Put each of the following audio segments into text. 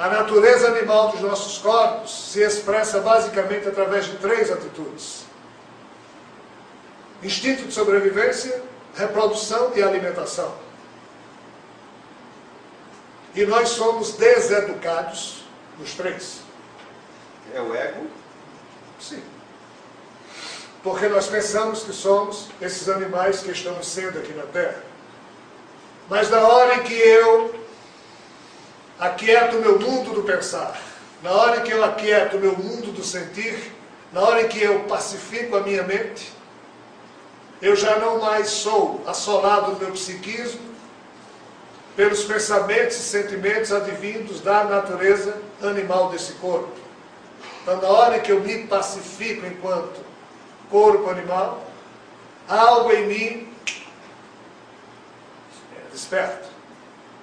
A natureza animal dos nossos corpos se expressa basicamente através de 3 atitudes: instinto de sobrevivência, reprodução e alimentação. E nós somos deseducados nos 3. É o ego? Sim. Porque nós pensamos que somos esses animais que estamos sendo aqui na Terra. Mas na hora em que eu aquieto o meu mundo do pensar, na hora em que eu aquieto o meu mundo do sentir, na hora em que eu pacifico a minha mente, eu já não mais sou assolado no meu psiquismo pelos pensamentos e sentimentos advindos da natureza animal desse corpo. Então, na hora em que eu me pacifico enquanto corpo animal, algo em mim desperta.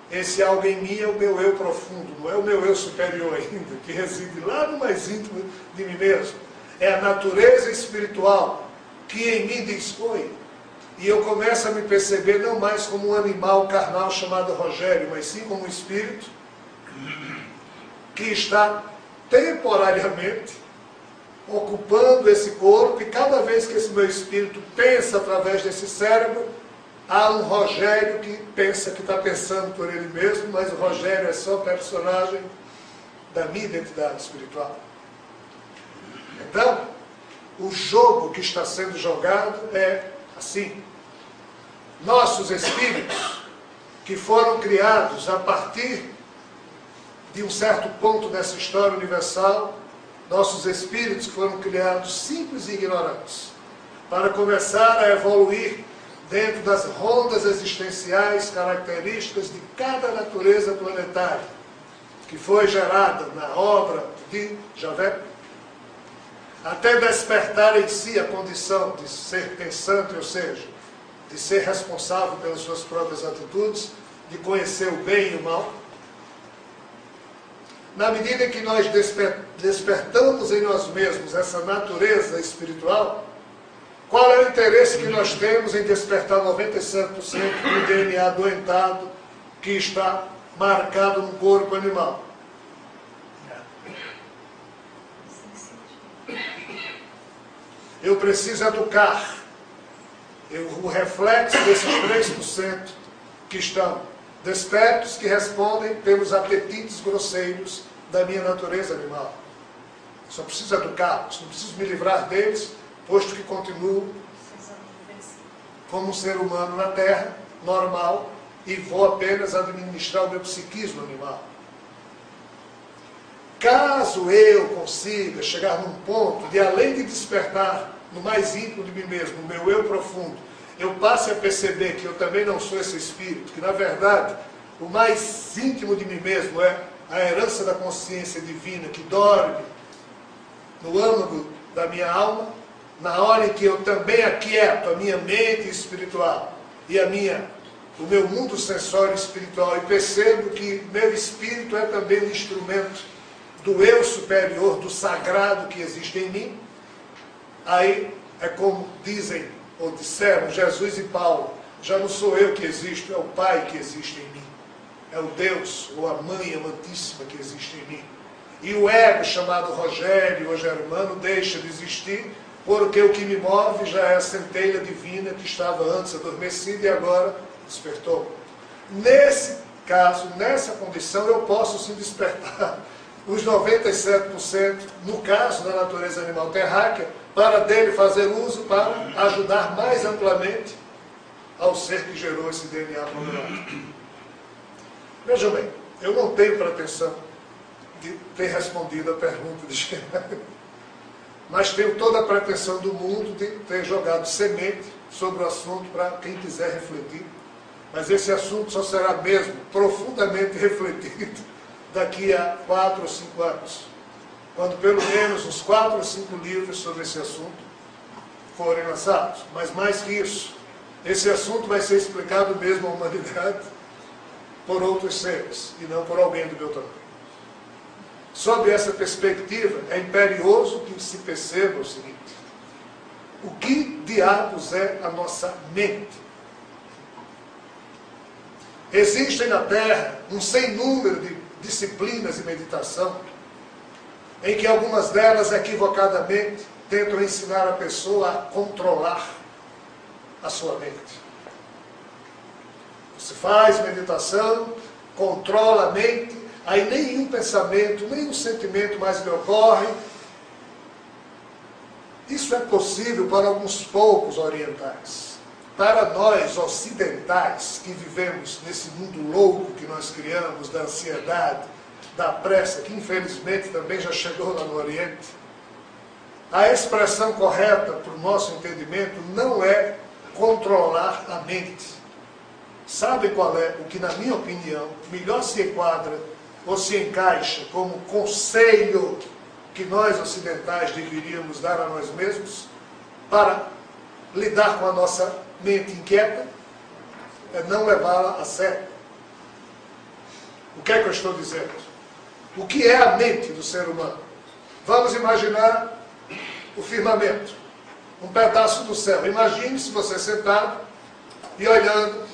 Esse algo em mim é o meu eu profundo, não é o meu eu superior ainda, que reside lá no mais íntimo de mim mesmo. É a natureza espiritual que em mim diz oi. E eu começo a me perceber não mais como um animal carnal chamado Rogério, mas sim como um espírito que está temporariamente ocupando esse corpo, e cada vez que esse meu espírito pensa através desse cérebro, há um Rogério que pensa que está pensando por ele mesmo, mas o Rogério é só personagem da minha identidade espiritual. Então, o jogo que está sendo jogado é assim: nossos espíritos, que foram criados a partir de um certo ponto dessa história universal, nossos espíritos que foram criados simples e ignorantes, para começar a evoluir dentro das rondas existenciais características de cada natureza planetária, que foi gerada na obra de Javé, até despertar em si a condição de ser pensante, ou seja, de ser responsável pelas suas próprias atitudes, de conhecer o bem e o mal. Na medida em que nós despertamos em nós mesmos essa natureza espiritual, qual é o interesse que nós temos em despertar 97% do DNA doentado que está marcado no corpo animal? Eu preciso educar o reflexo desses 3% que estão despertos, que respondem pelos apetites grosseiros da minha natureza animal. Só preciso educá-los, não preciso me livrar deles, posto que continuo como um ser humano na Terra, normal, e vou apenas administrar o meu psiquismo animal. Caso eu consiga chegar num ponto de, além de despertar no mais íntimo de mim mesmo, no meu eu profundo, eu passe a perceber que eu também não sou esse espírito, que na verdade o mais íntimo de mim mesmo é a herança da consciência divina que dorme no âmago da minha alma, na hora em que eu também aquieto a minha mente espiritual e o meu mundo sensório espiritual, e percebo que meu espírito é também um instrumento do eu superior, do sagrado que existe em mim, aí é como dizem ou disseram Jesus e Paulo: já não sou eu que existo, é o Pai que existe em mim, é o Deus ou a Mãe amantíssima que existe em mim. E o ego chamado Rogério ou Germano deixa de existir, porque o que me move já é a centelha divina que estava antes adormecida e agora despertou. Nesse caso, nessa condição, eu posso sim despertar os 97%, no caso da natureza animal terráquea, para dele fazer uso para ajudar mais amplamente ao ser que gerou esse DNA problemático. Vejam bem, eu não tenho pretensão de ter respondido a pergunta de Gerardo, mas tenho toda a pretensão do mundo de ter jogado semente sobre o assunto para quem quiser refletir. Mas esse assunto só será mesmo profundamente refletido daqui a 4 ou 5 anos, quando pelo menos uns 4 ou 5 livros sobre esse assunto forem lançados. Mas mais que isso, esse assunto vai ser explicado mesmo à humanidade por outros seres, e não por alguém do meu tamanho. Sob essa perspectiva, é imperioso que se perceba o seguinte: o que diabos é a nossa mente? Existem na Terra um sem número de disciplinas de meditação, em que algumas delas, equivocadamente, tentam ensinar a pessoa a controlar a sua mente. Você faz meditação, controla a mente, aí nenhum pensamento, nenhum sentimento mais lhe ocorre. Isso é possível para alguns poucos orientais. Para nós ocidentais, que vivemos nesse mundo louco que nós criamos, da ansiedade, da pressa, que infelizmente também já chegou lá no Oriente, a expressão correta para o nosso entendimento não é controlar a mente. Sabe qual é o que, na minha opinião, melhor se enquadra ou se encaixa como conselho que nós ocidentais deveríamos dar a nós mesmos para lidar com a nossa mente inquieta? É não levá-la a sério. O que é que eu estou dizendo? O que é a mente do ser humano? Vamos imaginar o firmamento, um pedaço do céu. Imagine-se você sentado e olhando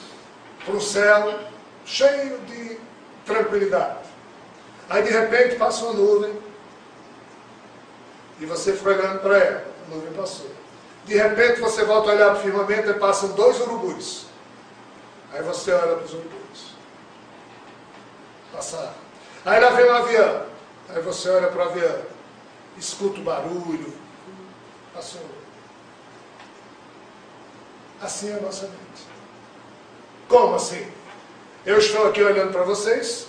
para o céu cheio de tranquilidade. Aí de repente passa uma nuvem e você fica olhando para ela. A nuvem passou. De repente você volta a olhar para o firmamento e passam 2 urubus. Aí você olha para os urubus. Passaram. Aí lá vem um avião. Aí você olha para o avião. Escuta o barulho. Passou. Assim é a nossa mente. Como assim? Eu estou aqui olhando para vocês.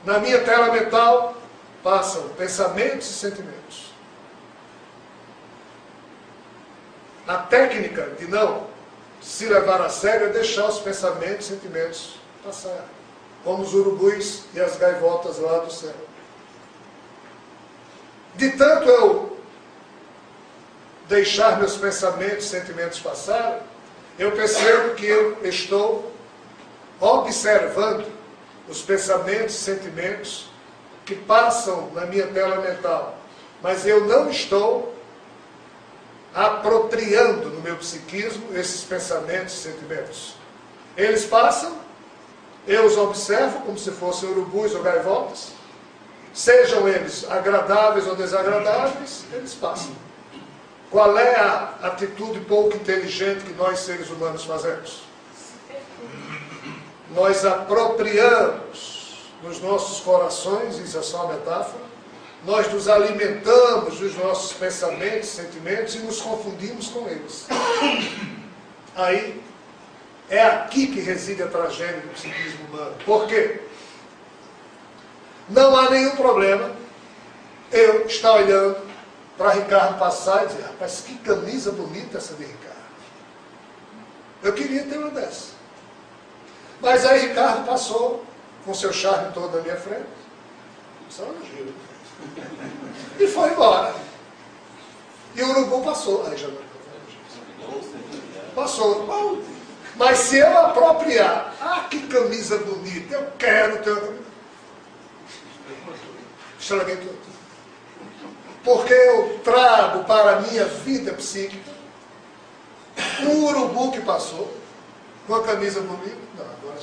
Na minha tela mental passam pensamentos e sentimentos. A técnica de não se levar a sério é deixar os pensamentos e sentimentos passar. Como os urubus e as gaivotas lá do céu. De tanto eu deixar meus pensamentos e sentimentos passarem, eu percebo que eu estou observando os pensamentos e sentimentos que passam na minha tela mental. Mas eu não estou apropriando no meu psiquismo esses pensamentos e sentimentos. Eles passam, eu os observo como se fossem urubus ou gaivotas. Sejam eles agradáveis ou desagradáveis, eles passam. Qual é a atitude pouco inteligente que nós seres humanos fazemos? Nós apropriamos nos nossos corações, isso é só uma metáfora, nós nos alimentamos dos nossos pensamentos, sentimentos e nos confundimos com eles. Aí, é aqui que reside a tragédia do psiquismo humano. Por quê? Não há nenhum problema eu estar olhando para Ricardo passar e dizer, rapaz, que camisa bonita essa de Ricardo. Eu queria ter uma dessa. Mas aí Ricardo passou com seu charme todo na minha frente. Só um giro. E foi embora. E o urubu passou. Aí já não. Passou. Mas se eu apropriar, que camisa bonita, eu quero ter uma camisa. Estraguei tudo. Porque eu trago para a minha vida psíquica um urubu que passou com a camisa bonita. Não, agora